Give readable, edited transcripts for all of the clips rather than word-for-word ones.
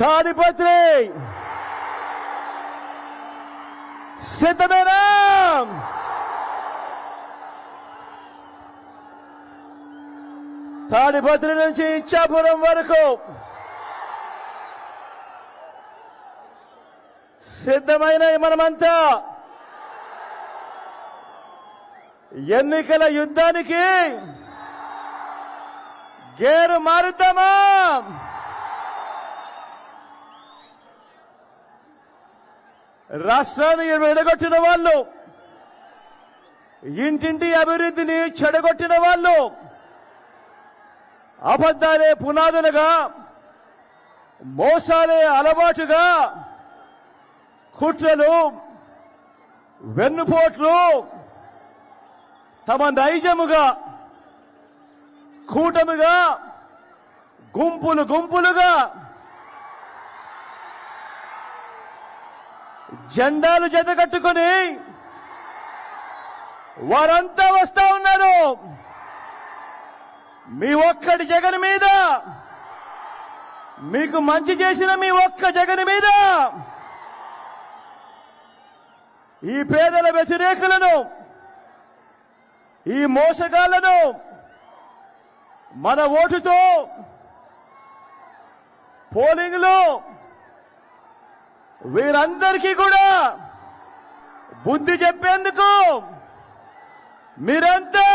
తాడిపత్రి సిద్ధమేనా? తాడిపత్రి నుంచి ఇచ్చాపురం వరకు సిద్ధమైన మనమంతా ఎన్నికల యుద్ధానికి గేరు మారుద్దామా? రాష్ట్రాన్ని విడగొట్టిన వాళ్ళు, ఇంటింటి అభివృద్ధిని చెడగొట్టిన వాళ్ళు, అబద్ధాలే పునాదులుగా, మోసాలే అలవాటుగా, కుట్రలు, వెన్నుపోట్లు తమ నైజముగా, కూటమిగా, గుంపులు గుంపులుగా జెండాలు జతకట్టుకుని వారంతా వస్తా ఉన్నారు. మీ ఒక్కడి జగన్ మీద, మీకు మంచి చేసిన మీ ఒక్క జగన్ మీద ఈ పేదల వ్యతిరేకులను, ఈ మోసగాళ్లను మన ఓటుతో పోలింగ్ లో వీరందరికీ కూడా బుద్ధి చెప్పేందుకు మీరంతా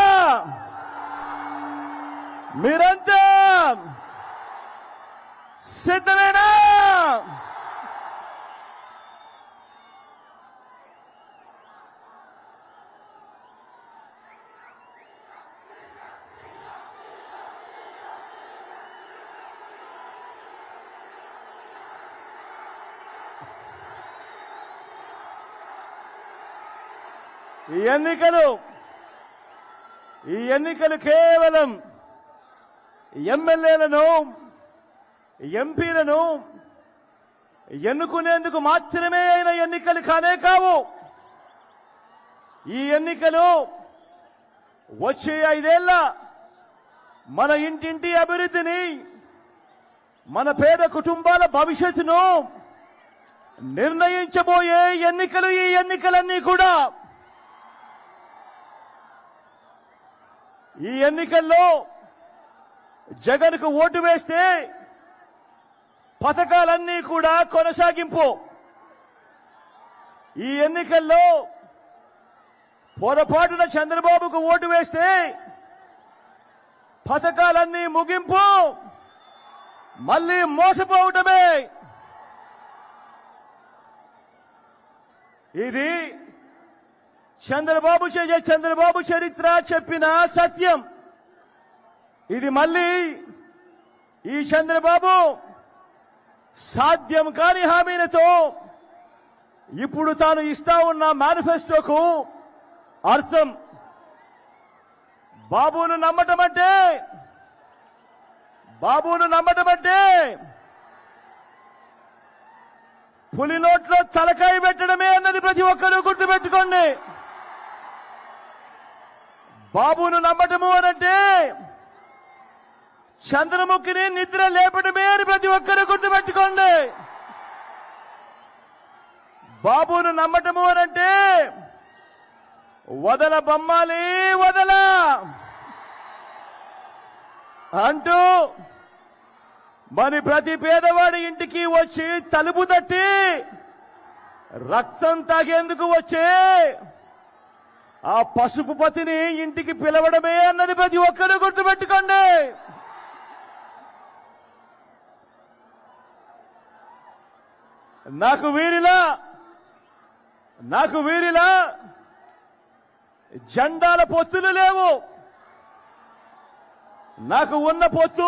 సిద్ధమేనా? ఈ ఎన్నికలు కేవలం ఎమ్మెల్యేలను, ఎంపీలను ఎన్నుకునేందుకు మాత్రమే అయిన ఎన్నికలు కానే కావు. ఈ ఎన్నికలు వచ్చే 5 ఏళ్ల మన ఇంటింటి అభివృద్ధిని, మన పేద కుటుంబాల భవిష్యత్తును నిర్ణయించబోయే ఎన్నికలు. ఈ ఎన్నికలన్నీ కూడా ఈ ఎన్నికల్లో జగన్కు ఓటు వేస్తే పథకాలన్నీ కూడా కొనసాగింపు. ఈ ఎన్నికల్లో పొరపాటున చంద్రబాబుకు ఓటు వేస్తే పథకాలన్నీ ముగింపు, మళ్లీ మోసపోవటమే. ఇది చంద్రబాబు చరిత్ర చెప్పిన సత్యం. ఇది మళ్లీ ఈ చంద్రబాబు సాధ్యం కాని హామీలతో ఇప్పుడు తాను ఇస్తా ఉన్న మేనిఫెస్టోకు అర్థం. బాబును నమ్మటం అంటే పులి నోట్లో తలకాయ పెట్టడమే అన్నది ప్రతి ఒక్కరూ గుర్తుపెట్టుకోండి. బాబును నమ్మటము అనంటే చంద్రముఖిని నిద్ర లేపడమే అని ప్రతి ఒక్కరూ గుర్తుపెట్టుకోండి. బాబును నమ్మటము అనంటే వదల బొమ్మాలి వదల అంటూ మరి ప్రతి పేదవాడి ఇంటికి వచ్చి తలుపు తట్టి రక్తం తాగేందుకు వచ్చే ఆ పసుపు పతిని ఇంటికి పిలవడమే అన్నది ప్రతి ఒక్కరూ గుర్తుపెట్టుకోండి. నాకు వీరిలా జెండాల పొత్తులు లేవు. నాకు ఉన్న పొత్తు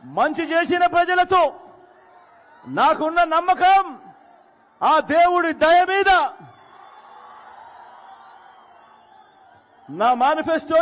మంచి చేసిన ప్రజలతో, నాకున్న నమ్మకం ఆ దేవుడి దయ మీద. నా మేనిఫెస్టో